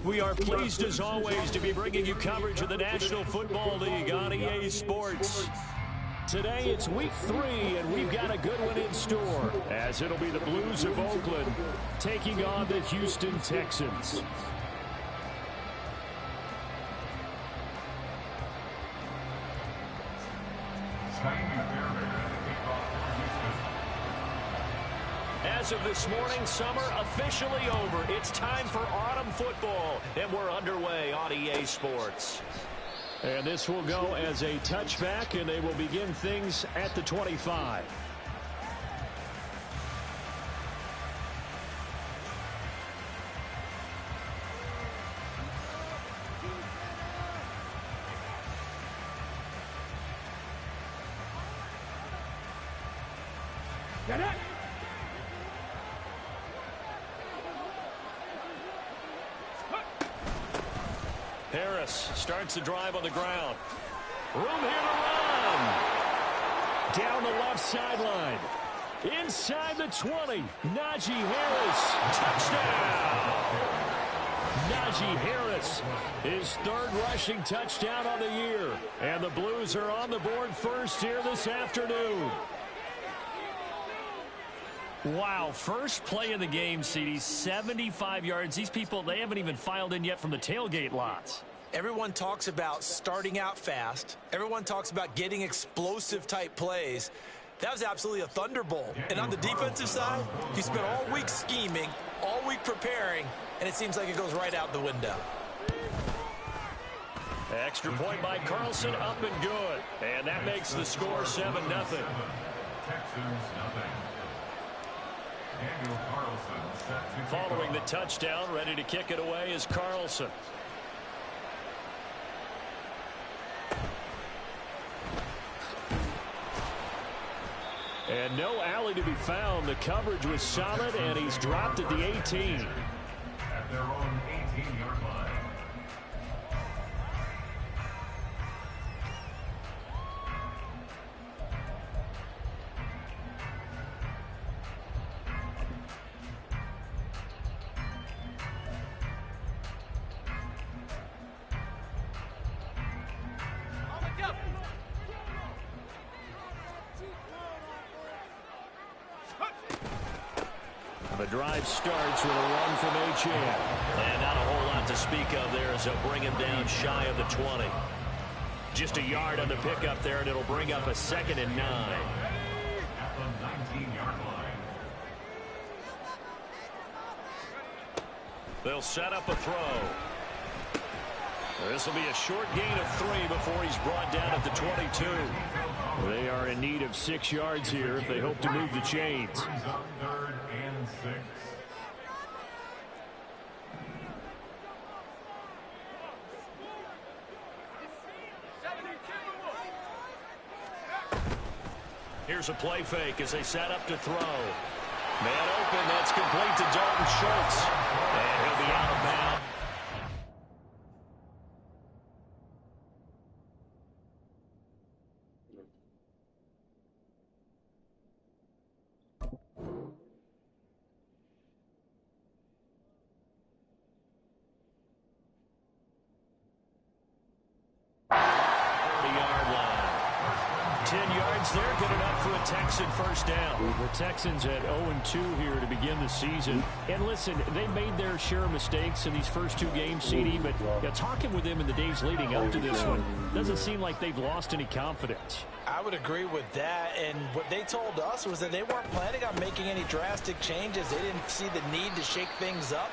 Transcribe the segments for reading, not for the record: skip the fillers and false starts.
We are pleased as always to be bringing you coverage of the National Football League on EA Sports. Today it's week 3 and we've got a good one in store as it'll be the Blues of Oakland taking on the Houston Texans. As of this morning, summer officially over. It's time for autumn football, and we're underway on EA Sports. And this will go as a touchback, and they will begin things at the 25. Get it! Harris starts the drive on the ground. Room here to run. Down the left sideline. Inside the 20. Najee Harris. Touchdown. Najee Harris, his third rushing touchdown on the year. And the Blues are on the board first here this afternoon. Wow, first play of the game, CD, 75 yards. These people, they haven't even filed in yet from the tailgate lots. Everyone talks about starting out fast. Everyone talks about getting explosive-type plays. That was absolutely a thunderbolt. And on the defensive side, you spent all week scheming, all week preparing, and it seems like it goes right out the window. Extra point by Carlson, up and good. And that makes the score 7-0. Texans, Following the touchdown, ready to kick it away is Carlson. And no alley to be found. The coverage was solid, and he's dropped at the 18. At their own 18-yard line. The drive starts with a run from H.N. And not a whole lot to speak of there as they'll bring him down shy of the 20. Just a yard on the pickup there, and it'll bring up a 2nd and 9. At the 19-yard line. They'll set up a throw. This will be a short gain of 3 before he's brought down at the 22. They are in need of 6 yards here if they hope to move the chains. Brings up 3rd and 6. Here's a play fake as they set up to throw. Man open, that's complete to Dalton Schultz. And he'll be out of bounds. They're good enough for a Texan first down. The Texans at 0-2 here to begin the season. And listen, they made their share of mistakes in these first 2 games, CD, but talking with them in the days leading up to this one, doesn't seem like they've lost any confidence. I would agree with that, and what they told us was that they weren't planning on making any drastic changes. They didn't see the need to shake things up.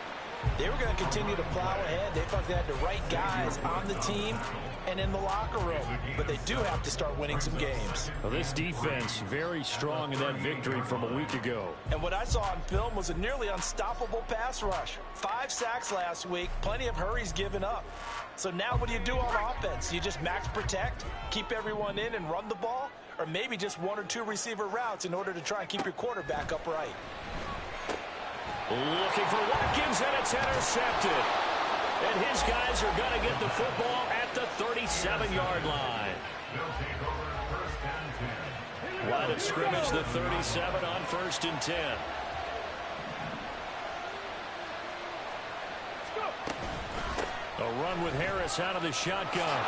They were going to continue to plow ahead. They felt they had the right guys on the team and in the locker room. But they do have to start winning some games. Well, this defense very strong in that victory from a week ago. And what I saw on film was a nearly unstoppable pass rush. 5 sacks last week, plenty of hurries given up. So now what do you do on offense? You just max protect, keep everyone in and run the ball? Or maybe just 1 or 2 receiver routes in order to try and keep your quarterback upright? Looking for Watkins, and it's intercepted. And his guys are going to get the football at the 37-yard line. Line of scrimmage, the 37 on 1st and 10. They'll run with Harris out of the shotgun.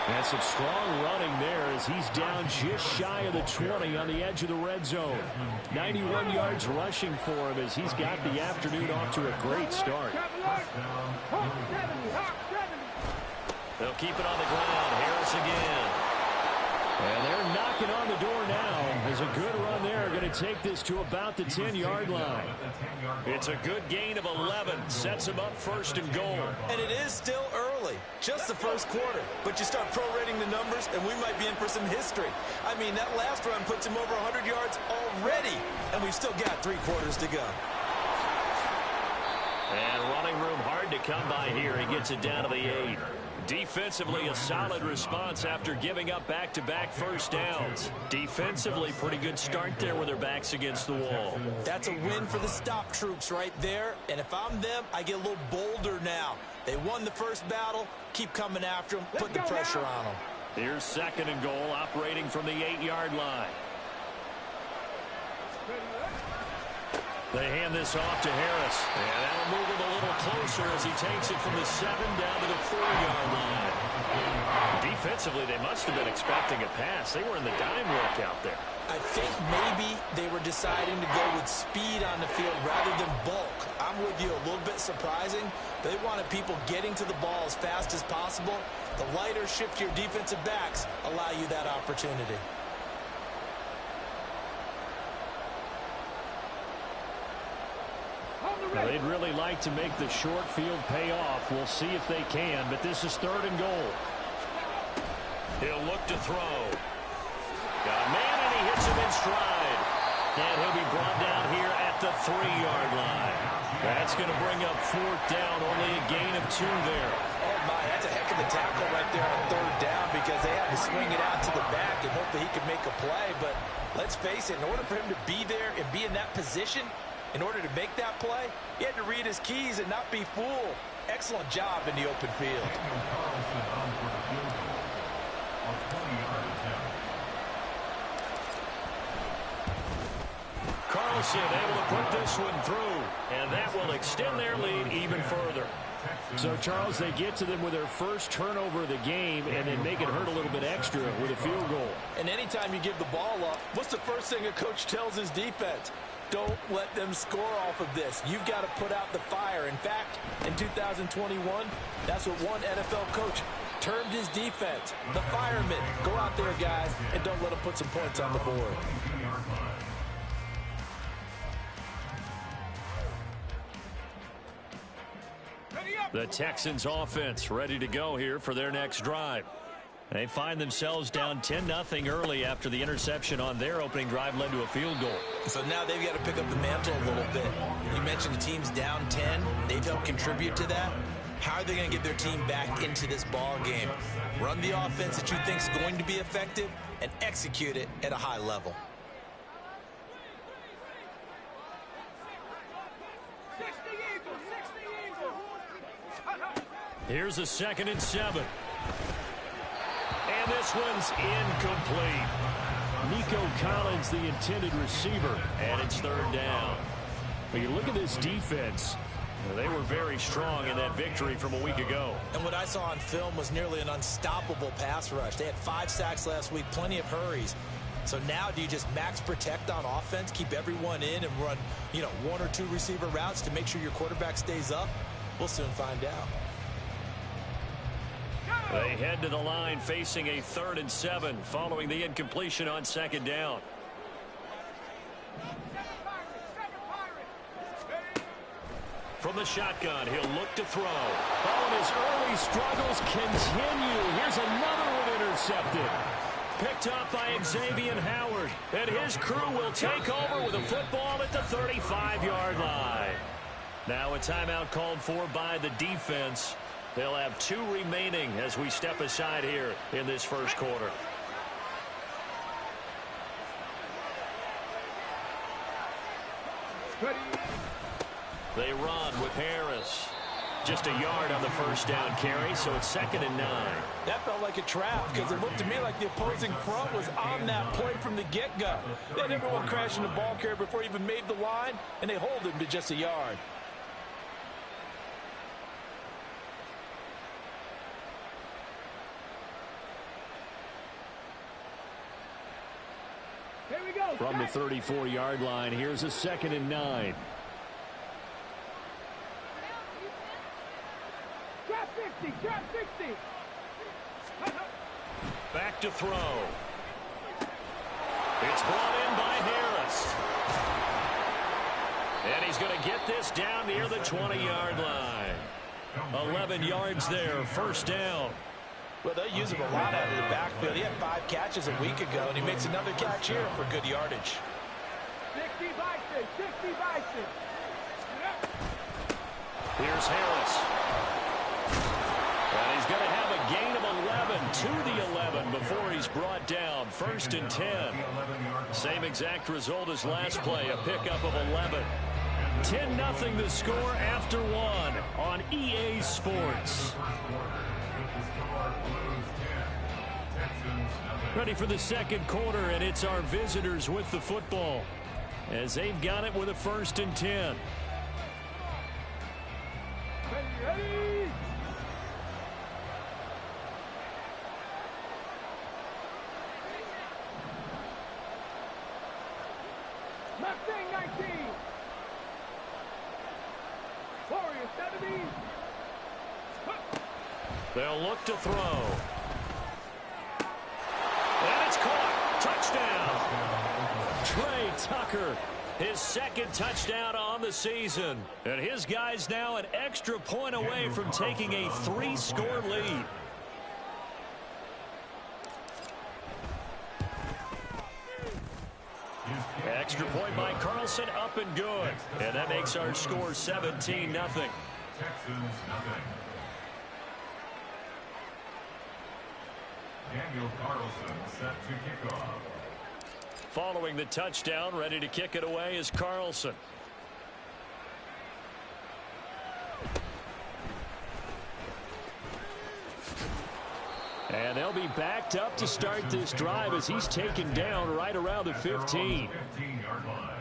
And some strong running there as he's down just shy of the 20 on the edge of the red zone. 91 yards rushing for him as he's got the afternoon off to a great start. They'll keep it on the ground. Harris again. And they're knocking on the door now. There's a good run there. Going to take this to about the 10-yard line. It's a good gain of 11. Sets him up first and goal. And it is still early. Just the first quarter. But you start prorating the numbers, and we might be in for some history. I mean, that last run puts him over 100 yards already. And we've still got 3 quarters to go. And running room hard to come by here. He gets it down to the 8. Defensively, a solid response after giving up back-to-back first downs. Defensively, pretty good start there with their backs against the wall. That's a win for the stop troops right there. And if I'm them, I get a little bolder now. They won the first battle. Keep coming after them. Put the pressure on them. Here's second and goal, operating from the 8-yard line. They hand this off to Harris. And that'll move him a little closer as he takes it from the 7 down to the 4-yard line. Defensively, they must have been expecting a pass. They were in the dime work out there. I think maybe they were deciding to go with speed on the field rather than bulk. I'm with you, a little bit surprising. They wanted people getting to the ball as fast as possible. The lighter, shiftier defensive backs allow you that opportunity. Now, they'd really like to make the short field pay off. We'll see if they can, but this is third and goal. He'll look to throw. Got a man, and he hits him in stride. And he'll be brought down here at the 3-yard line. That's going to bring up 4th down, only a gain of 2 there. Oh, my, that's a heck of a tackle right there on 3rd down because they had to swing it out to the back and hope that he could make a play. But let's face it, in order for him to be there and be in that position, in order to make that play, he had to read his keys and not be fooled. Excellent job in the open field. Carlson able to put this one through, and that will extend their lead even further. So, Charles, they get to them with their first turnover of the game and then make it hurt a little bit extra with a field goal. And anytime you give the ball up, what's the first thing a coach tells his defense? Don't let them score off of this. You've got to put out the fire. In fact, in 2021, that's what one NFL coach termed his defense. The firemen. Go out there, guys, and don't let them put some points on the board. The Texans offense ready to go here for their next drive. They find themselves down 10-0 early after the interception on their opening drive led to a field goal. So now they've got to pick up the mantle a little bit. You mentioned the team's down 10. They've helped contribute to that. How are they going to get their team back into this ball game? Run the offense that you think is going to be effective and execute it at a high level. Here's a 2nd and 7. And this one's incomplete. Nico Collins, the intended receiver, and it's 3rd down. When you look at this defense, they were very strong in that victory from a week ago. And what I saw on film was nearly an unstoppable pass rush. They had 5 sacks last week, plenty of hurries. So now do you just max protect on offense, keep everyone in and run, 1 or 2 receiver routes to make sure your quarterback stays up? We'll soon find out. They head to the line facing a 3rd and 7 following the incompletion on 2nd down. From the shotgun, he'll look to throw. Oh, and his early struggles continue. Here's another one intercepted. Picked up by Xavier Howard. And his crew will take over with a football at the 35-yard line. Now a timeout called for by the defense. They'll have 2 remaining as we step aside here in this first quarter. They run with Harris. Just a yard on the first down carry, so it's 2nd and 9. That felt like a trap because it looked to me like the opposing front was on that point from the get-go. They had everyone crashing the ball carrier before he even made the line, and they hold him to just a yard. From the 34-yard line, here's a 2nd and 9. Drop 60, drop 60. Back to throw. It's brought in by Harris. And he's going to get this down near the 20-yard line. 11 yards there, 1st down. Well, they'll use him a lot out of the backfield. He had 5 catches a week ago, and he makes another catch here for good yardage. 60 by 6, 60 by 6. Here's Harris. And he's going to have a gain of 11 to the 11 before he's brought down. 1st and 10. Same exact result as last play, a pickup of 11. 10-0 the score after 1 on EA Sports. Ready for the 2nd quarter, and it's our visitors with the football as they've got it with a 1st and 10. Ready. Mustang 19. Warrior 70. They'll look to throw. And it's caught. Touchdown. Trey Tucker, his 2nd touchdown on the season. And his guys now an extra point away from taking a 3-score lead. Extra point by Carlson, up and good. And that makes our score 17-0. Texans nothing. Daniel Carlson set to kick off. Following the touchdown, ready to kick it away is Carlson. And they'll be backed up to start this drive as he's taken down right around the 15. 15-yard line.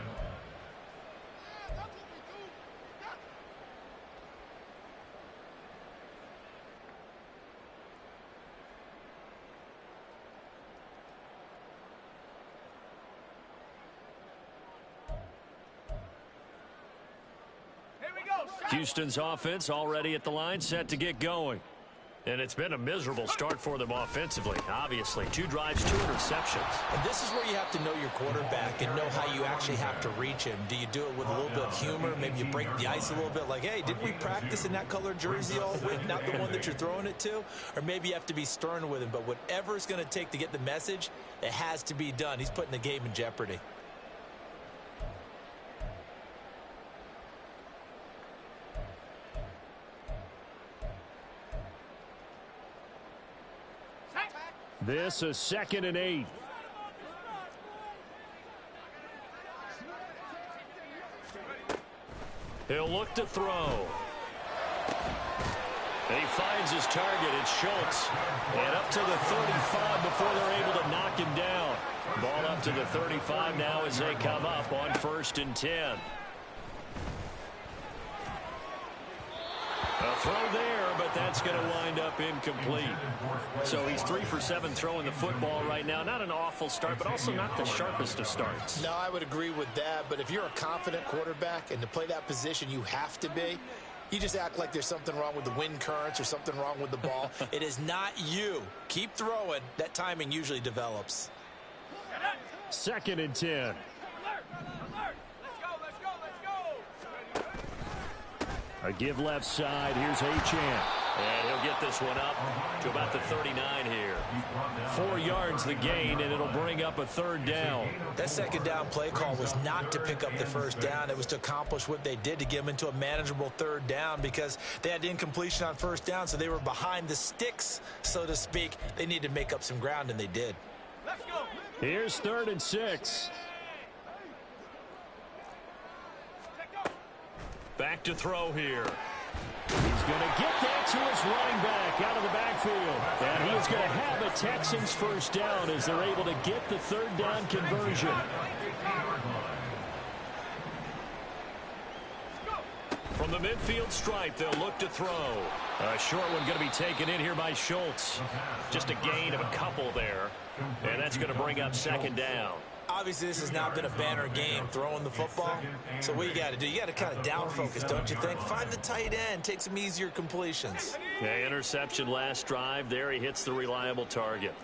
Houston's offense already at the line, set to get going. And it's been a miserable start for them offensively. Obviously, 2 drives, 2 interceptions. And this is where you have to know your quarterback and know how you actually have to reach him. Do you do it with a little bit of humor? Maybe you break the ice a little bit like, hey, didn't we practice in that colored jersey all week, not the one that you're throwing it to? Or maybe you have to be stern with him. But whatever it's going to take to get the message, it has to be done. He's putting the game in jeopardy. This is 2nd and 8. He'll look to throw. And he finds his target. It's Schultz. And up to the 35 before they're able to knock him down. Ball up to the 35 now as they come up on 1st and 10. A throw there, but that's going to wind up incomplete. So he's 3 for 7 throwing the football right now. Not an awful start, but also not the sharpest of starts. No, I would agree with that. But if you're a confident quarterback and to play that position you have to be, you just act like there's something wrong with the wind currents or something wrong with the ball. It is not you. Keep throwing. That timing usually develops. 2nd and 10. A give left side. Here's Achane. And he'll get this one up to about the 39 here. 4 yards the gain, and it'll bring up a 3rd down. That 2nd down play call was not to pick up the 1st down. It was to accomplish what they did to get them into a manageable 3rd down because they had incompletion on 1st down, so they were behind the sticks, so to speak. They needed to make up some ground, and they did. Here's 3rd and 6. Back to throw here. He's going to get that to his running back out of the backfield. And he is going to have a Texans 1st down as they're able to get the 3rd down conversion. From the midfield stripe, they'll look to throw. A short one going to be taken in here by Schultz. Just a gain of a couple there. And that's going to bring up 2nd down. Obviously, this has not been a banner game throwing the football. So what you got to do, you got to kind of down focus, don't you think? Find the tight end, take some easier completions. Yeah, interception last drive. There he hits the reliable target.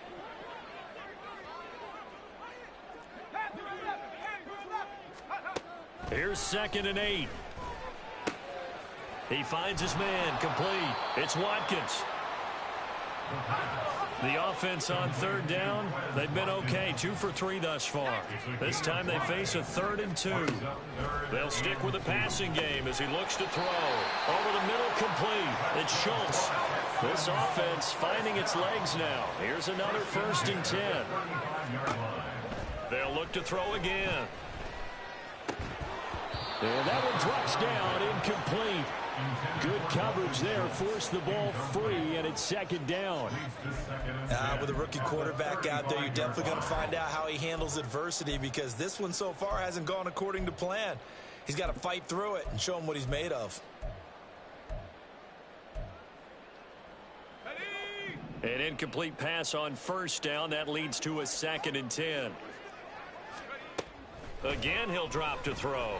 Here's 2nd and 8. He finds his man, complete. It's Watkins. The offense on 3rd down, they've been okay, 2 for 3 thus far. This time they face a 3rd and 2. They'll stick with the passing game as he looks to throw. Over the middle, complete. It's Schultz. This offense finding its legs now. Here's another 1st and 10. They'll look to throw again. And that one drops down, incomplete. Good coverage there, forced the ball free, and it's 2nd down. With a rookie quarterback out there, you're definitely going to find out how he handles adversity, because this one so far hasn't gone according to plan. He's got to fight through it and show him what he's made of. An incomplete pass on 1st down. That leads to a 2nd and 10. Again, he'll drop to throw.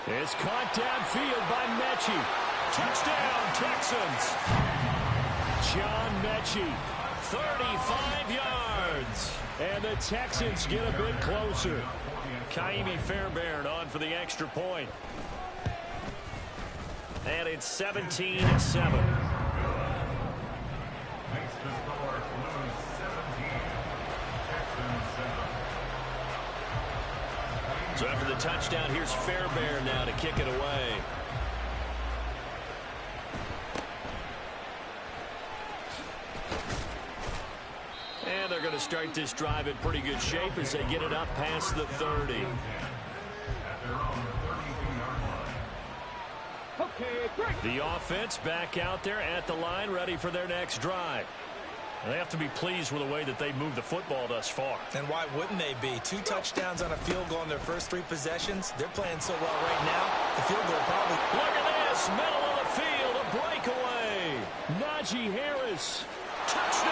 It's caught downfield by Mechie. Touchdown, Texans. John Mechie, 35 yards. And the Texans get a bit closer. Kaimi Fairbairn on for the extra point. And it's 17-7. Makes the score Blues 17. Texans 7. So after the touchdown, here's Fairbairn now to kick it away. And they're going to start this drive in pretty good shape as they get it up past the 30. At their own 32-yard line. Okay, great. The offense back out there at the line, ready for their next drive. They have to be pleased with the way that they've moved the football thus far. And why wouldn't they be? 2 touchdowns on a field goal in their first 3 possessions. They're playing so well right now. The field goal probably... Look at this, middle of the field, a breakaway. Najee Harris, touchdown.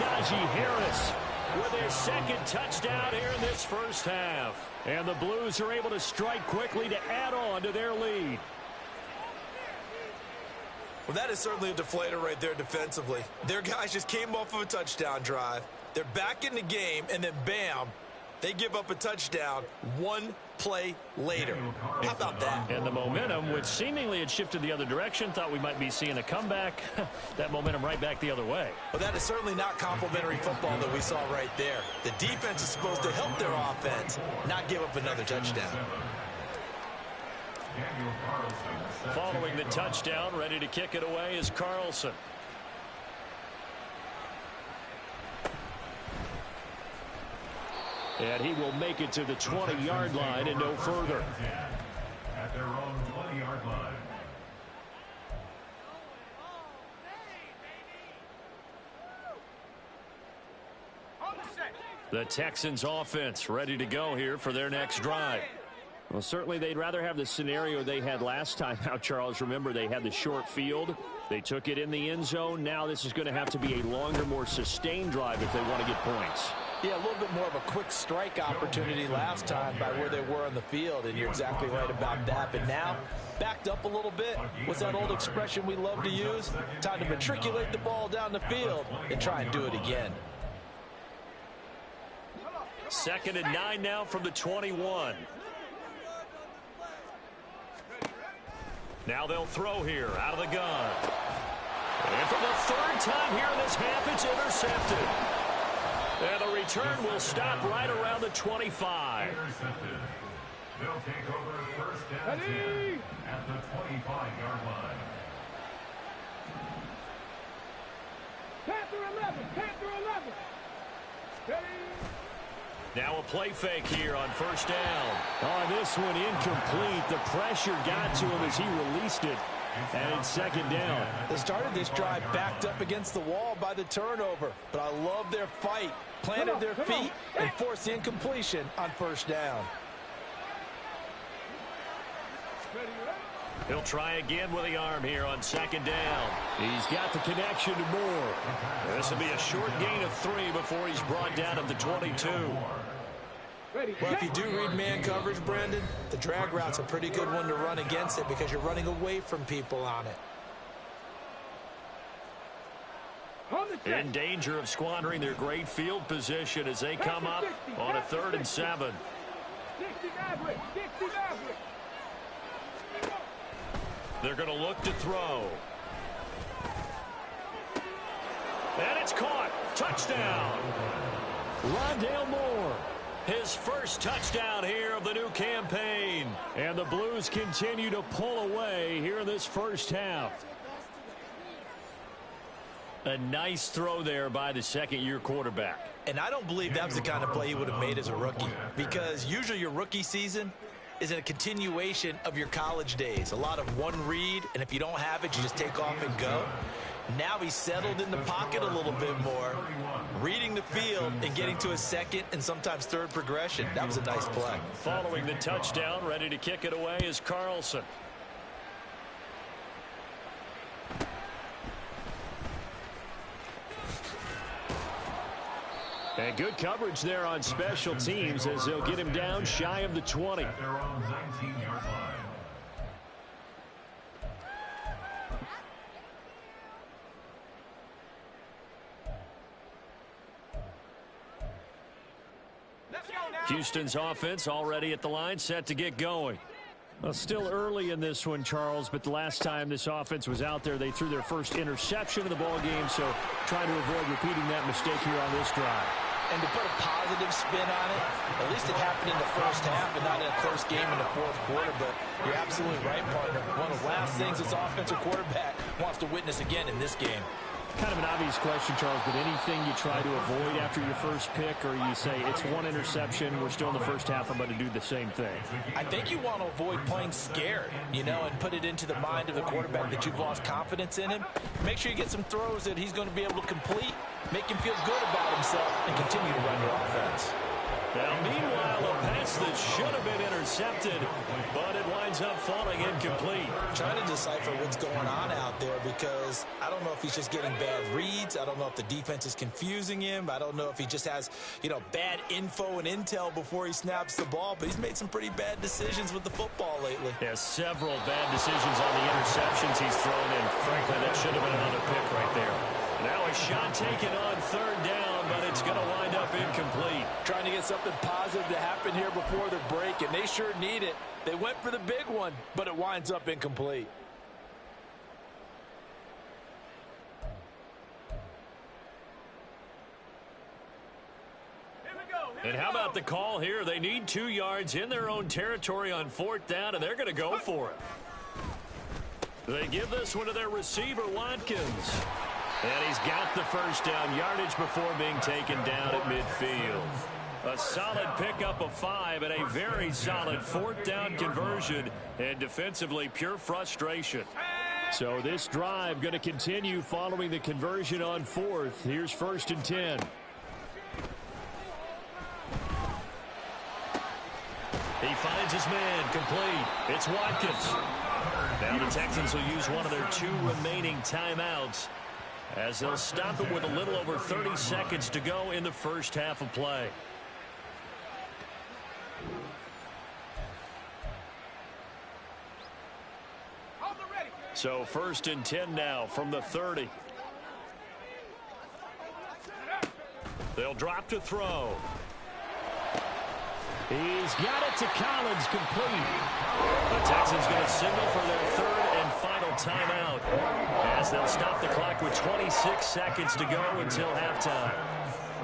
Najee Harris with their 2nd touchdown here in this first half. And the Blues are able to strike quickly to add on to their lead. Well, that is certainly a deflator right there defensively. Their guys just came off of a touchdown drive. They're back in the game, and then bam, they give up a touchdown 1 play later. How about that? And the momentum, which seemingly had shifted the other direction, thought we might be seeing a comeback. That momentum right back the other way. Well, that is certainly not complimentary football that we saw right there. The defense is supposed to help their offense, not give up another touchdown. Following the touchdown, ready to kick it away is Carlson. And he will make it to the 20-yard line and no further. At their own 20-yard line. The Texans offense ready to go here for their next drive. Well, certainly they'd rather have the scenario they had last time out, Charles. Remember, they had the short field. They took it in the end zone. Now this is going to have to be a longer, more sustained drive if they want to get points. Yeah, a little bit more of a quick strike opportunity last time by where they were on the field, and you're exactly right about that. But now, backed up a little bit. What's that old expression we love to use? Time to matriculate the ball down the field and try and do it again. 2nd and 9 now from the 21. Now they'll throw here out of the gun. And for the 3rd time here in this half, it's intercepted. And the return will stop right around the 25. Intercepted. They'll take over 1st and 10 at the 25-yard line. Panther 11, Panther 11. Ready? Now a play fake here on 1st down. On this one, incomplete. The pressure got to him as he released it. And it's 2nd down. They started this drive backed up against the wall by the turnover, but I love their fight. Planted their feet and forced the incompletion on 1st down. He'll try again with the arm here on second down. He's got the connection to Moore. This will be a short gain of 3 before he's brought down at the 22. Well, if you do read man coverage, Brandon, the drag route's a pretty good one to run against it because you're running away from people on it. In danger of squandering their great field position as they come up on a 3rd and 7. They're going to look to throw. And it's caught. Touchdown. Rondale Moore. His first touchdown here of the new campaign. And the Blues continue to pull away here in this first half. A nice throw there by the second-year quarterback. And I don't believe that was the kind of play he would have made as a rookie, because usually your rookie season is a continuation of your college days. A lot of one read, and if you don't have it, you just take off and go. Now he's settled in the pocket a little bit more, reading the field and getting to his second and sometimes third progression. That was a nice play. Following the touchdown, ready to kick it away is Carlson. And good coverage there on special teams as they'll get him down shy of the 20. At their own 19-yard line. Houston's offense already at the line, set to get going. Well, still early in this one, Charles, but the last time this offense was out there, they threw their first interception of the ball game, so trying to avoid repeating that mistake here on this drive. And to put a positive spin on it, at least it happened in the first half and not in a close game in the fourth quarter. But you're absolutely right, partner. One of the last things this offensive quarterback wants to witness again in this game. Kind of an obvious question, Charles, but anything you try to avoid after your first pick, or you say it's one interception, we're still in the first half, I'm going to do the same thing? I think you want to avoid playing scared, and put it into the mind of the quarterback that you've lost confidence in him. Make sure you get some throws that he's going to be able to complete, make him feel good about himself, and continue to run your offense. Now, meanwhile, a pass that should have been intercepted, but it winds up falling incomplete. Trying to decipher what's going on out there, because I don't know if he's just getting bad reads. I don't know if the defense is confusing him. I don't know if he just has, bad info and intel before he snaps the ball, but he's made some pretty bad decisions with the football lately. Yeah, several bad decisions on the interceptions he's thrown in. Frankly, that should have been another pick right there. Now a shot taken on 3rd down, but it's going to wind up incomplete. Trying to get something positive to happen here before the break, and they sure need it. They went for the big one, but it winds up incomplete. And how about the call here? They need 2 yards in their own territory on 4th down, and they're going to go for it. They give this one to their receiver, Watkins. And he's got the first down yardage before being taken down at midfield. A solid pickup of 5 and a very solid 4th down conversion. And defensively, pure frustration. So this drive going to continue following the conversion on 4th. Here's 1st and 10. He finds his man, complete. It's Watkins. Now the Texans will use one of their 2 remaining timeouts, as they'll stop it with a little over 30 seconds to go in the first half of play. So 1st and 10 now from the 30. They'll drop to throw. He's got it to Collins, complete. The Texans going to signal for their 3rd and final timeout, as they'll stop the clock with 26 seconds to go until halftime.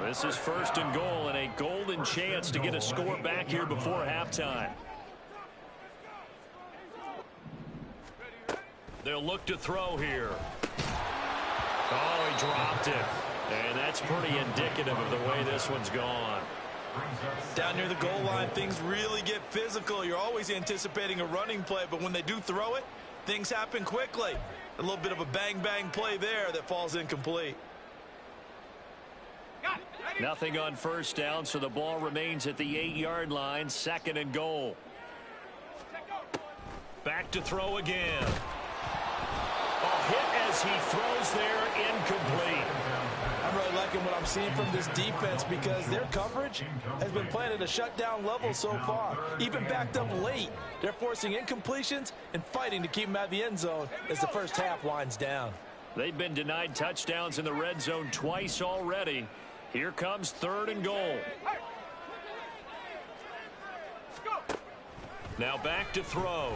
This is 1st and goal, and a golden chance to get a score back here before halftime. They'll look to throw here. Oh, he dropped it. And that's pretty indicative of the way this one's gone. Down near the goal line, things really get physical. You're always anticipating a running play, but when they do throw it, things happen quickly. A little bit of a bang-bang play there that falls incomplete. Nothing on 1st down, so the ball remains at the 8-yard line, 2nd and goal. Back to throw again. A hit as he throws there, incomplete. I'm really liking what I'm seeing from this defense because their coverage has been playing at a shutdown level so far. Even backed up late, they're forcing incompletions and fighting to keep them out of the end zone as the first half winds down. They've been denied touchdowns in the red zone twice already. Here comes 3rd and goal. Now back to throw.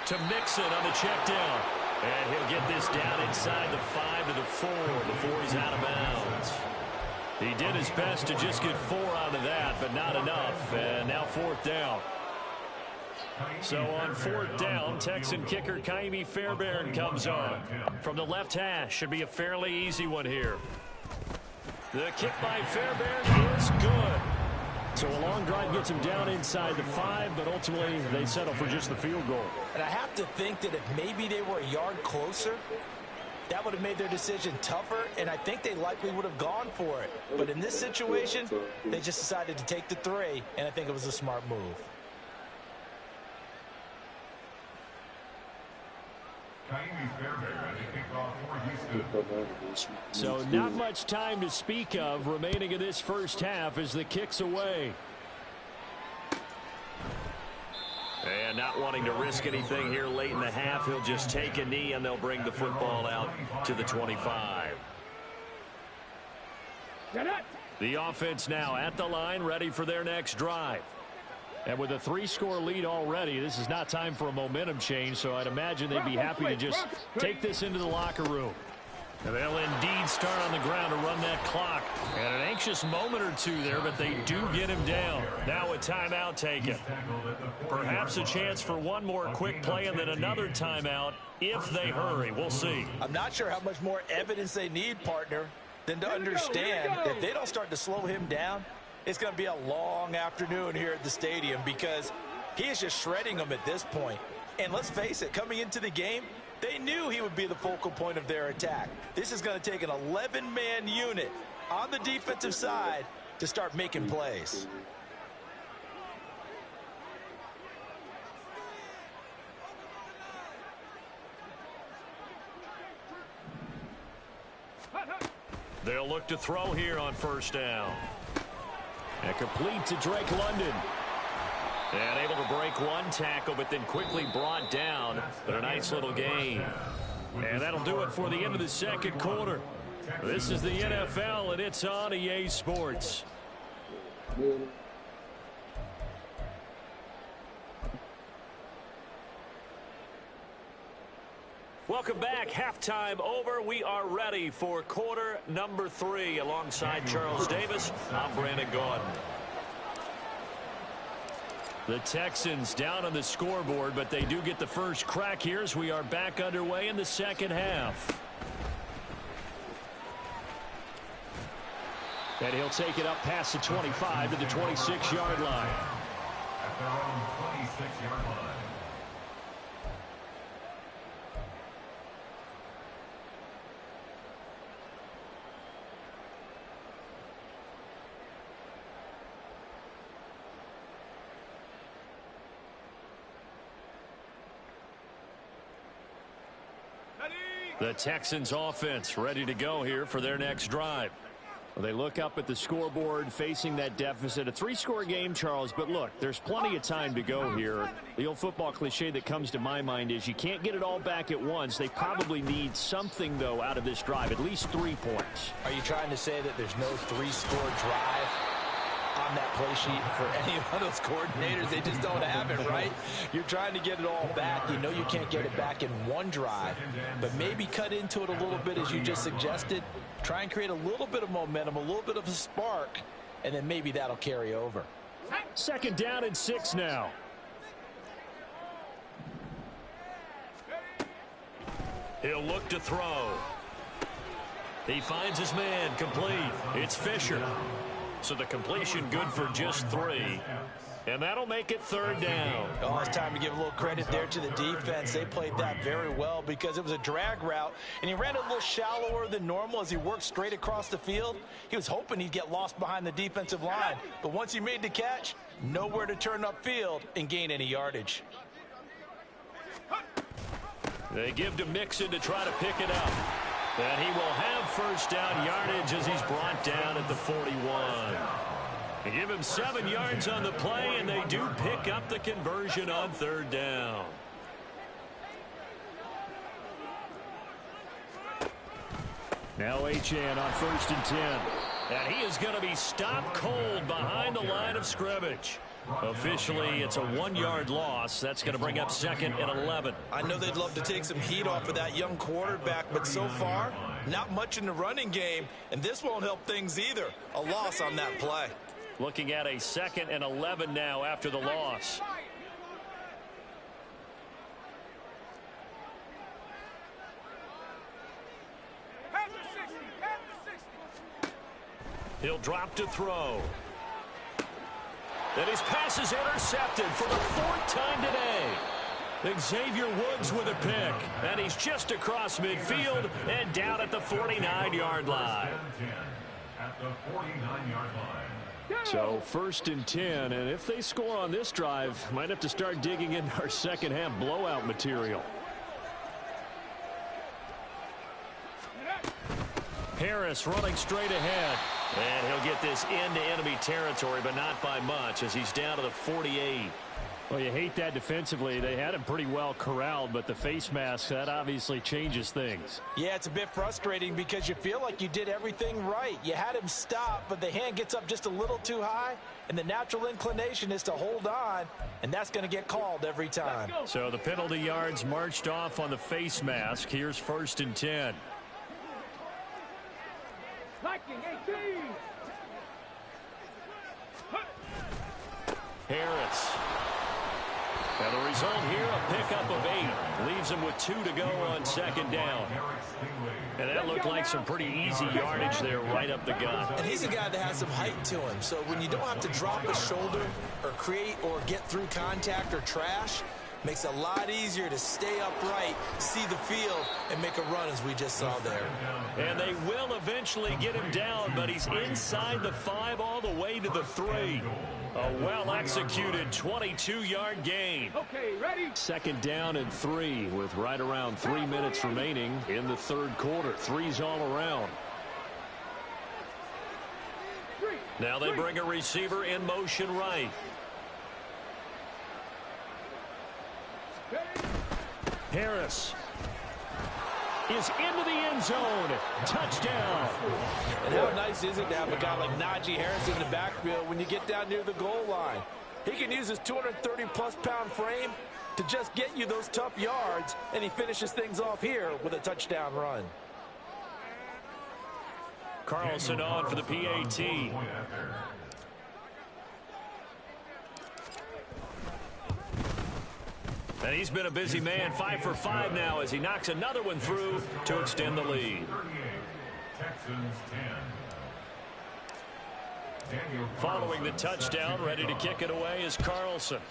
To Mixon on the check down. And he'll get this down inside the 5 to the 4 before he's out of bounds. He did his best to just get 4 out of that, but not enough. And now 4th down. So on 4th down, Texan kicker Kaimi Fairbairn comes on. From the left hash, should be a fairly easy one here. The kick by Fairbairn is good. So a long drive gets him down inside the 5, but ultimately they settle for just the field goal. And I have to think that if maybe they were a yard closer, that would have made their decision tougher, and I think they likely would have gone for it. But in this situation, they just decided to take the 3, and I think it was a smart move. So not much time to speak of remaining in this first half as the kick's away. And not wanting to risk anything here late in the half, he'll just take a knee and they'll bring the football out to the 25. The offense now at the line, ready for their next drive. And with a 3-score lead already, this is not time for a momentum change, so I'd imagine they'd be happy to just take this into the locker room. And they'll indeed start on the ground to run that clock. And an anxious moment or two there, but they do get him down. Now a timeout taken. Perhaps a chance for one more quick play and then another timeout if they hurry. We'll see. I'm not sure how much more evidence they need, partner, than to understand if they don't start to slow him down, it's going to be a long afternoon here at the stadium because he is just shredding them at this point. And let's face it, coming into the game, they knew he would be the focal point of their attack. This is going to take an 11-man unit on the defensive side to start making plays. They'll look to throw here on 1st down. And complete to Drake London. And able to break one tackle, but then quickly brought down. But a nice little gain. And that'll do it for the end of the second quarter. This is the NFL, and it's on EA Sports. Welcome back. Halftime over. We are ready for quarter number 3. Alongside Charles Davis, I'm Brandon Gaudin. The Texans down on the scoreboard, but they do get the first crack here as we are back underway in the second half. And he'll take it up past the 25 to the 26-yard line. At their own 26-yard line. The Texans offense ready to go here for their next drive. Well, they look up at the scoreboard facing that deficit. A 3-score game, Charles, but look, there's plenty of time to go here. The old football cliche that comes to my mind is you can't get it all back at once. They probably need something, though, out of this drive, at least 3 points. Are you trying to say that there's no 3-score drive on that play sheet for any of those coordinators? They just don't have it, right? You're trying to get it all back. You know you can't get it back in one drive, but maybe cut into it a little bit as you just suggested. Try and create a little bit of momentum, a little bit of a spark, and then maybe that'll carry over. 2nd down and 6 now. He'll look to throw. He finds his man, complete. It's Fisher. So the completion good for just 3. And that'll make it 3rd down. Oh, it's time to give a little credit there to the defense. They played that very well because it was a drag route, and he ran it a little shallower than normal as he worked straight across the field. He was hoping he'd get lost behind the defensive line, but once he made the catch, nowhere to turn upfield and gain any yardage. They give to Mixon to try to pick it up. And he will have first down yardage as he's brought down at the 41. They give him 7 yards on the play, and they do pick up the conversion on third down. Now Achane on 1st and 10. And he is going to be stopped cold behind the line of scrimmage. Officially, it's a 1-yard loss. That's going to bring up 2nd and 11. I know they'd love to take some heat off of that young quarterback, but so far, not much in the running game, and this won't help things either. A loss on that play. Looking at a 2nd and 11 now after the loss. He'll drop to throw. And his pass is intercepted for the 4th time today. Xavier Woods with a pick. And he's just across midfield and down at the 49-yard line. At the 49-yard line. So 1st and 10, and if they score on this drive, might have to start digging into our second half blowout material. Harris running straight ahead. And he'll get this into enemy territory, but not by much as he's down to the 48. Well, you hate that defensively. They had him pretty well corralled, but the face mask, that obviously changes things. Yeah, it's a bit frustrating because you feel like you did everything right. You had him stop, but the hand gets up just a little too high, and the natural inclination is to hold on, and that's going to get called every time. So the penalty yards marched off on the face mask. Here's 1st and 10. Harris. And the result here, a pickup of 8. Leaves him with 2 to go on 2nd down. And that looked like some pretty easy yardage there right up the gut. And he's a guy that has some height to him. So when you don't have to drop a shoulder or create or get through contact or trash, makes it a lot easier to stay upright, see the field, and make a run as we just saw there. And they will eventually get him down, but he's inside the 5 all the way to the 3. A well-executed 22-yard gain. Okay, ready? 2nd down and 3 with right around 3 minutes remaining in the 3rd quarter. 3's all around. Now they bring a receiver in motion right. Harris is into the end zone. Touchdown. And how nice is it to have a guy like Najee Harris in the backfield when you get down near the goal line? He can use his 230-plus pound frame to just get you those tough yards, and he finishes things off here with a touchdown run. Carlson on for the PAT. And he's been a busy man, 5 for 5 now as he knocks another one through to extend the lead. Texans 10. Following the touchdown, ready to kick it away is Carlson.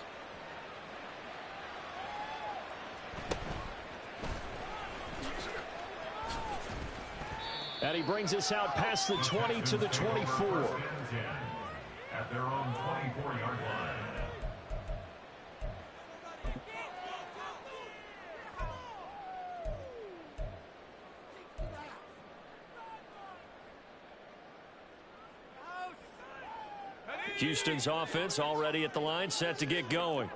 And he brings us out past the 20 to the 24. At their own 24-yard line. Houston's offense already at the line, set to get going.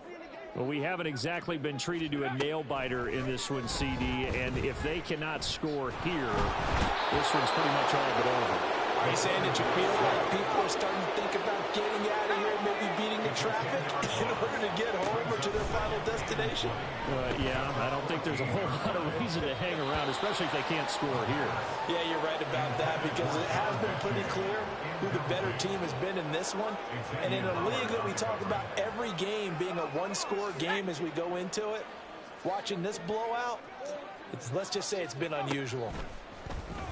Well, we haven't exactly been treated to a nail-biter in this one, CD, and if they cannot score here, this one's pretty much all but over. Are you saying that you feel like people are starting to think about getting out of here, maybe beating the traffic in order to get home or to their final destination? Yeah, I don't think there's a whole lot of reason to hang around, especially if they can't score here. Yeah, you're right about that because it has been pretty clear who the better team has been in this one. And in a league that we talk about every game being a one-score game as we go into it, watching this blowout, let's just say it's been unusual.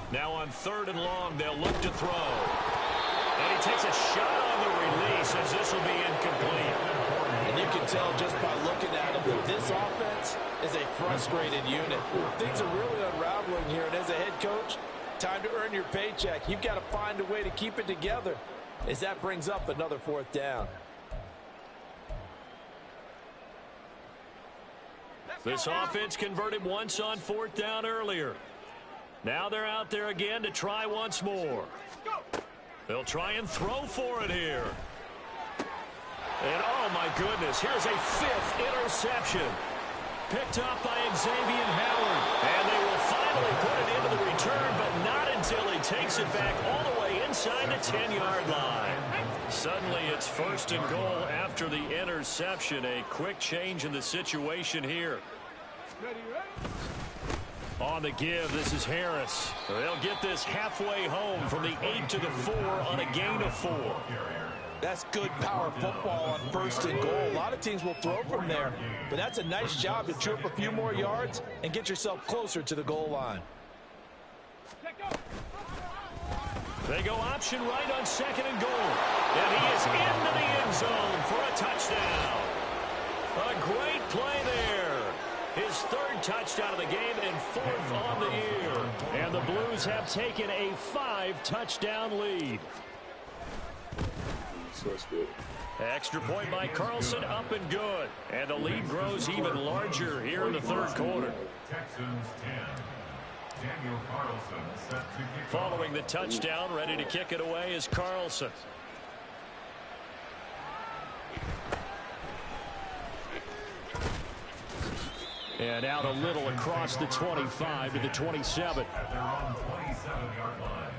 Now on 3rd and long, they'll look to throw. And he takes a shot on the release as this will be incomplete. And you can tell just by looking at him that this offense is a frustrated unit. Things are really unraveling here, and as a head coach, time to earn your paycheck. You've got to find a way to keep it together as that brings up another 4th down. This offense converted once on 4th down earlier. Now they're out there again to try once more. They'll try and throw for it here. And oh my goodness, here's a 5th interception. Picked up by Xavier Howard. And they will finally put it into the return, but not until he takes it back all the way inside the 10-yard line. Suddenly it's 1st and goal after the interception. A quick change in the situation here. On the give, this is Harris. They'll get this halfway home from the 8 to the 4 on a gain of 4. That's good power football on 1st and goal. A lot of teams will throw from there, but that's a nice job to trip a few more yards and get yourself closer to the goal line. They go option right on 2nd and goal. And he is into the end zone for a touchdown. A great play there. His 3rd touchdown of the game and 4th on the year. And the Blues have taken a 5-touchdown lead. Extra point by Carlson, up and good. And the lead grows even larger here in the 3rd quarter. Texans 10. Daniel Carlson set to kick Following the touchdown, ready to kick it away is Carlson. And out a little across the 25 to the 27. at their own 27-yard line.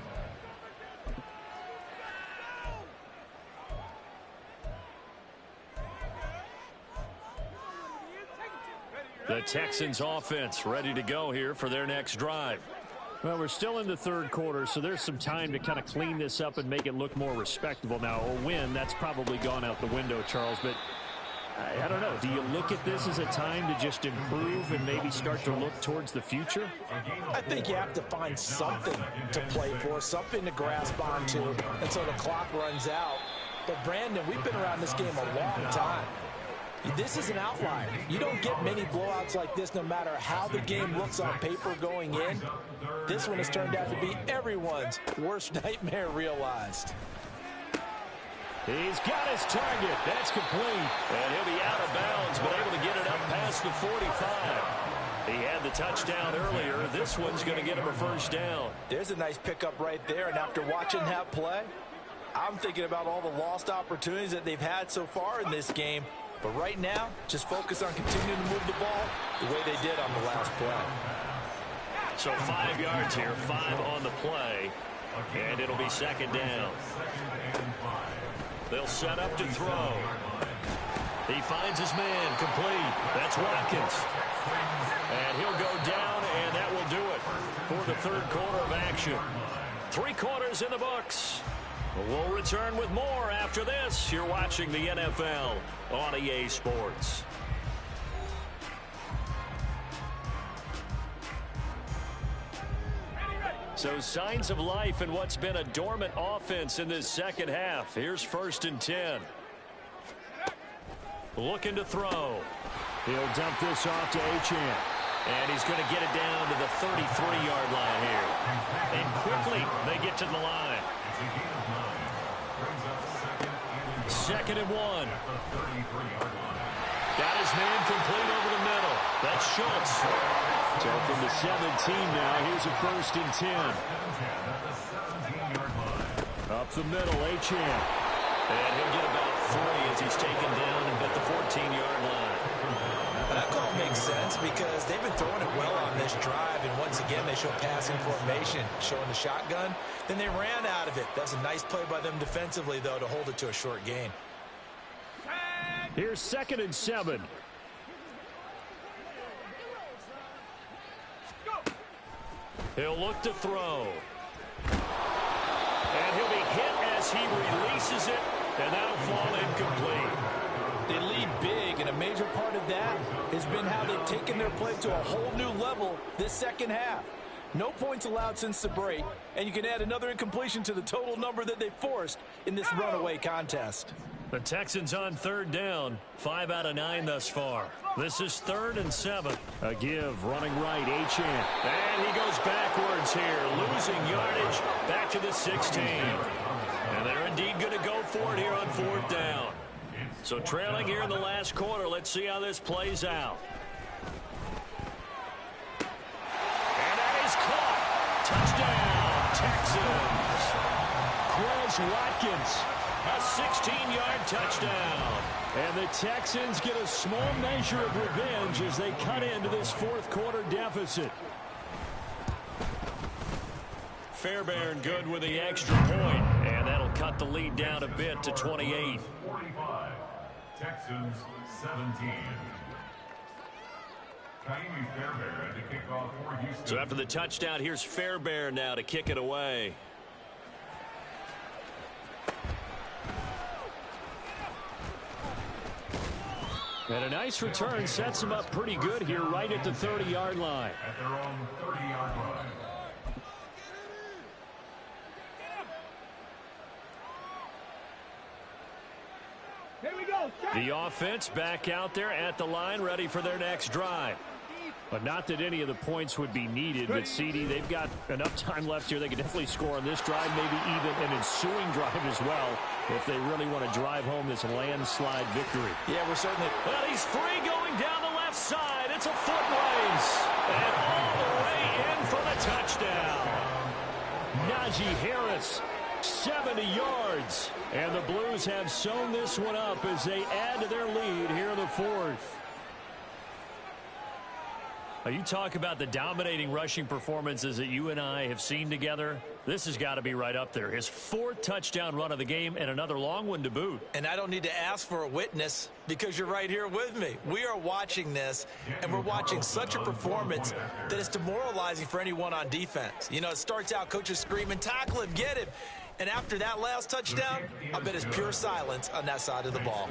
The Texans offense ready to go here for their next drive. Well, we're still in the 3rd quarter, so there's some time to kind of clean this up and make it look more respectable. Now, a win, that's probably gone out the window, Charles, but I don't know. Do you look at this as a time to just improve and maybe start to look towards the future? I think you have to find something to play for, something to grasp onto until the clock runs out. But, Brandon, we've been around this game a long time. This is an outlier. You don't get many blowouts like this no matter how the game looks on paper going in. This one has turned out to be everyone's worst nightmare realized. He's got his target. That's complete. And he'll be out of bounds, but able to get it up past the 45. He had the touchdown earlier. This one's going to get him a 1st down. There's a nice pickup right there, and after watching that play, I'm thinking about all the lost opportunities that they've had so far in this game. But right now, just focus on continuing to move the ball the way they did on the last play. So 5 yards here, 5 on the play, and it'll be 2nd down. They'll set up to throw. He finds his man, complete. That's Watkins. And he'll go down, and that will do it for the 3rd quarter of action. 3 quarters in the books. We'll return with more after this. You're watching the NFL on EA Sports. So signs of life in what's been a dormant offense in this 2nd half. Here's 1st and 10. Looking to throw. He'll dump this off to Achane. And he's going to get it down to the 33-yard line here. And quickly they get to the line. 2nd and 1. Got his man complete over the middle. That's Schultz. So from the 17 now, here's a 1st and 10. Up the middle, Achane. And he'll get about 3 as he's taken down and at the 14-yard line. That call makes sense because they've been throwing it well on this drive, and once again they show passing formation, showing the shotgun. Then they ran out of it. That's a nice play by them defensively, though, to hold it to a short gain. Here's 2nd and 7. He'll look to throw. And he'll be hit as he releases it, and that'll fall incomplete. They lead big, and a major part of that has been how they've taken their play to a whole new level this 2nd half. No points allowed since the break, and you can add another incompletion to the total number that they forced in this runaway contest. The Texans on 3rd down, 5 out of 9 thus far. This is 3rd and 7. A give, running right, Achane. And he goes backwards here, losing yardage back to the 16. And they're indeed going to go for it here on 4th down. So trailing here in the last quarter, let's see how this plays out. Texans. Quez Watkins, a 16-yard touchdown. And the Texans get a small measure of revenge as they cut into this fourth quarter deficit. Fairbairn good with the extra point, and that'll cut the lead down a bit to 28. 45. Texans 17. Fairbairn to kick off for Houston. So after the touchdown, here's Fairbairn now to kick it away. And a nice return sets them up pretty good here right at the 30-yard line. At their own 30-yard line. Here we go. The offense back out there at the line, ready for their next drive. But not that any of the points would be needed, but CD, they've got enough time left here. They can definitely score on this drive, maybe even an ensuing drive as well, if they really want to drive home this landslide victory. Yeah, we're certainly... Well, he's free going down the left side. It's a foot race. And all the way in for the touchdown. Najee Harris, 70 yards. And the Blues have sewn this one up as they add to their lead here in the fourth. Now, you talk about the dominating rushing performances that you and I have seen together. This has got to be right up there. His fourth touchdown run of the game and another long one to boot. And I don't need to ask for a witness because you're right here with me. We are watching this, and we're watching such a performance that it's demoralizing for anyone on defense. You know, it starts out coaches screaming, tackle him, get him. And after that last touchdown, I bet it's pure silence on that side of the ball.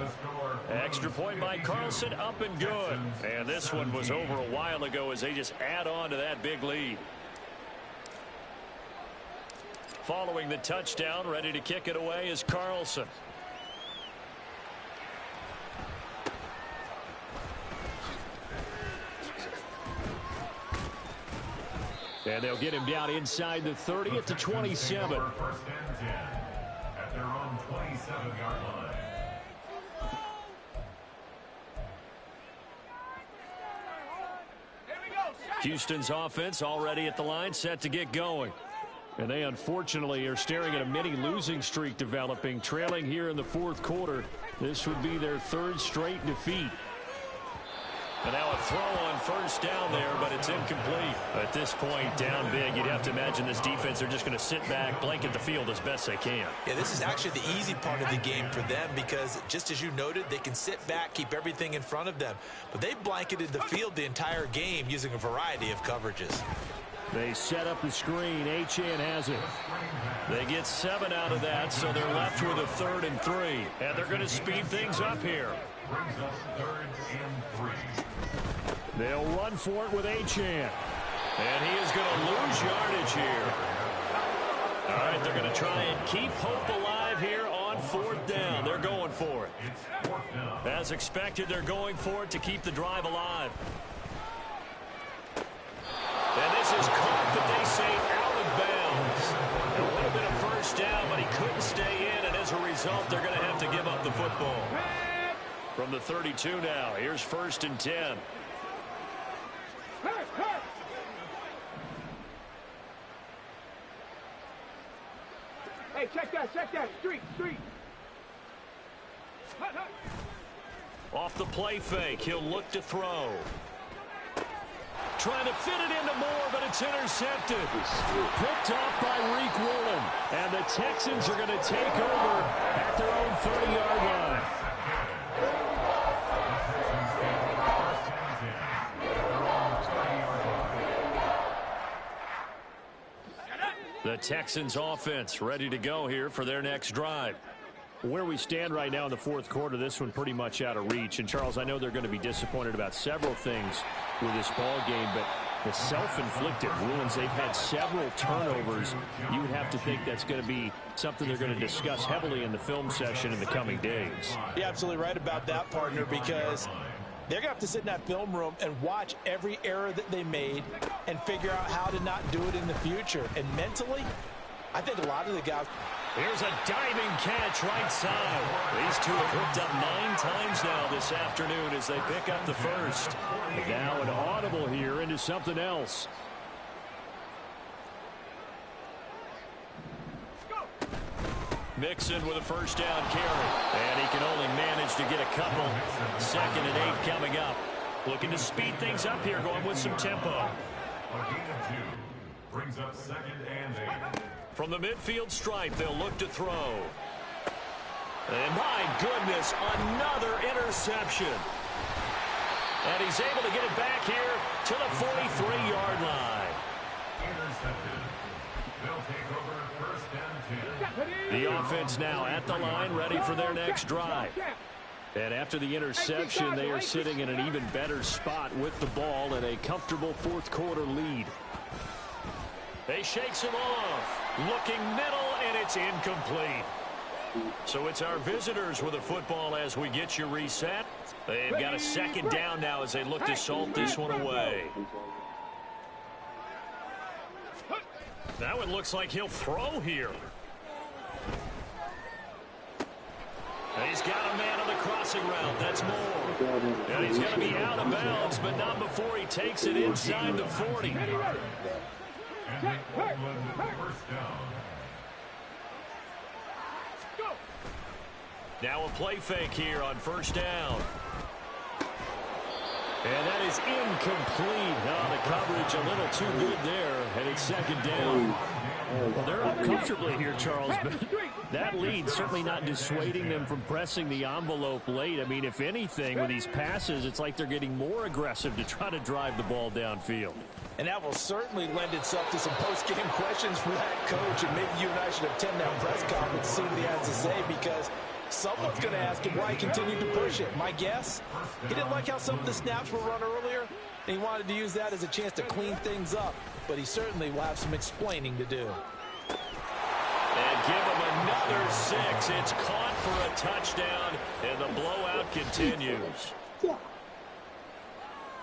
Extra point by Carlson, up and good. And this one was over a while ago as they just add on to that big lead. Following the touchdown, ready to kick it away is Carlson. And they'll get him down inside the 30 at the 27. First and 10 at their own 27-yard line. Houston's offense already at the line, set to get going. And they unfortunately are staring at a mini losing streak developing, trailing here in the fourth quarter. This would be their third straight defeat. And now a throw on first down there, but it's incomplete. At this point, down big, you'd have to imagine this defense are just going to sit back, blanket the field as best they can. Yeah, this is actually the easy part of the game for them because, just as you noted, they can sit back, keep everything in front of them. But they've blanketed the field the entire game using a variety of coverages. They set up the screen. Achane has it. They get 7 out of that, so they're left with a 3rd and 3. And they're going to speed things up here. Brings up 3rd and 3. They'll run for it with Achane. And he is going to lose yardage here. All right, they're going to try and keep hope alive here on 4th down. They're going for it. It's 4th down. As expected, they're going for it to keep the drive alive. And this is caught, but they say out of bounds. It would have been a first down, but he couldn't stay in, and as a result, they're going to have to give up the football. From the 32 now, here's 1st and 10. Hey, check that. Street. Off the play fake, he'll look to throw. Trying to fit it into Moore, but it's intercepted. Picked off by Reek Woolen. And the Texans are going to take over at their own 30-yard line. The Texans offense ready to go here for their next drive. Where we stand right now in the fourth quarter, this one pretty much out of reach. And, Charles, I know they're going to be disappointed about several things with this ball game, but the self-inflicted ruins, they've had several turnovers. You would have to think that's going to be something they're going to discuss heavily in the film session in the coming days. You're absolutely right about that, partner, because they're going to have to sit in that film room and watch every error that they made and figure out how to not do it in the future. And mentally, I think a lot of the guys... Here's a diving catch right side. These two have hooked up 9 times now this afternoon as they pick up the first. Now an audible here into something else. Mixon with a first down carry. And he can only manage to get a couple. 2nd and 8 coming up. Looking to speed things up here, going with some tempo. A gain of 2 brings up 2nd and 8. From the midfield stripe, they'll look to throw. And my goodness, another interception. And he's able to get it back here to the 43-yard line. Intercepted. They'll take over 1st and 10. The offense now at the line, ready for their next drive. And after the interception, they are sitting in an even better spot with the ball and a comfortable 4th quarter lead. They shakes him off. Looking middle, and it's incomplete. So it's our visitors with the football as we get you reset. They've got a 2nd down now as they look to salt this one away. Now it looks like he'll throw here. He's got a man on the crossing route. That's more. And he's going to be out of bounds, but not before he takes it inside the 40. And Oakland 1st down. Now a play fake here on 1st down. And that is incomplete. Oh, the coverage a little too good there, and it's 2nd down. Well, they're up comfortably here, Charles, but that lead certainly not dissuading them from pressing the envelope late. I mean, if anything, with these passes, it's like they're getting more aggressive to try to drive the ball downfield. And that will certainly lend itself to some post-game questions from that coach, and maybe you and I should attend that press conference, see what he has to say, because someone's going to ask him why he continued to push it. My guess, he didn't like how some of the snaps were run earlier, and he wanted to use that as a chance to clean things up. But he certainly will have some explaining to do. And give him another 6. It's caught for a touchdown, and the blowout continues.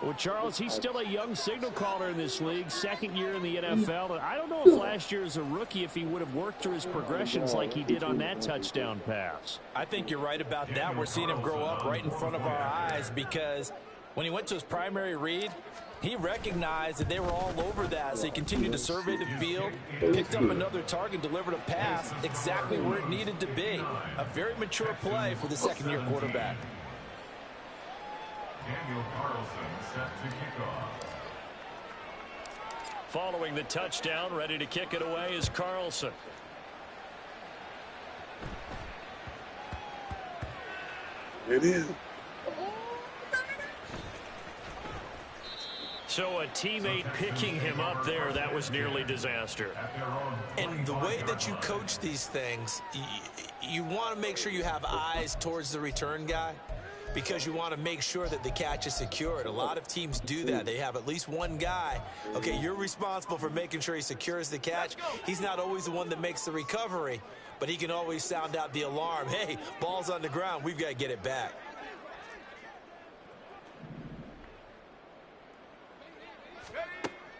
Well, Charles, he's still a young signal caller in this league, 2nd year in the NFL. And I don't know if last year as a rookie, if he would have worked through his progressions like he did on that touchdown pass. I think you're right about that. We're seeing him grow up right in front of our eyes, because when he went to his primary read, he recognized that they were all over that, so he continued to survey the field, picked up another target, delivered a pass exactly where it needed to be. A very mature play for the 2nd-year quarterback. Daniel Carlson set to kick off. Following the touchdown, ready to kick it away is Carlson. It is. So a teammate picking him up there, that was nearly disaster. And the way that you coach these things, you want to make sure you have eyes towards the return guy, because you want to make sure that the catch is secured. A lot of teams do that. They have at least one guy. Okay, you're responsible for making sure he secures the catch. He's not always the one that makes the recovery, but he can always sound out the alarm. Hey, ball's on the ground. We've got to get it back.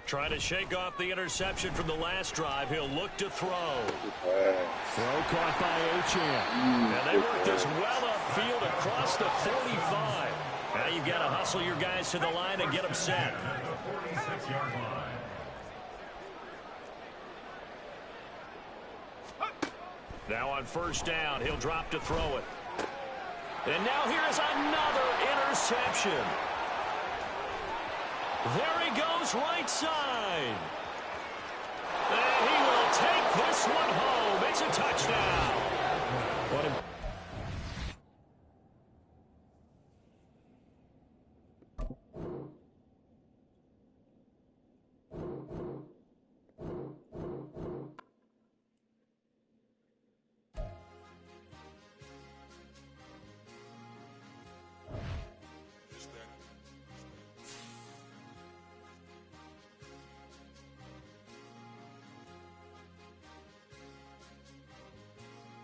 Trying to shake off the interception from the last drive. He'll look to throw. Throw caught by Achane. And they work this well upfield across the 45. Now you've got to hustle your guys to the line and get them set. The 46-yard line. Now on 1st down, he'll drop to throw it. And now here is another interception. There he goes, right side. And he will take this one home. It's a touchdown. What a...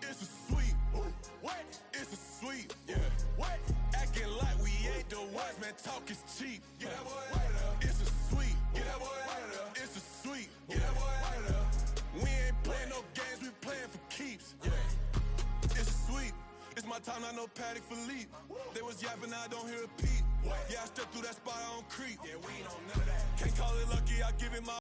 It's a sweet, what? It's a sweet, yeah. What? Acting like we ain't the ones, man. Talk is cheap. Get that boy out of there. It's a sweet. Get that boy out of there. It's a sweet. Get that boy out of there. We ain't playing no games, we playing for keeps. Yeah. It's sweet. It's my time, I know Patty Philippe. They was yapping, I don't hear a peep. Yeah, I stepped through that spot, I don't creep. Yeah, we ain't on none of that. Can't call it lucky, I give it my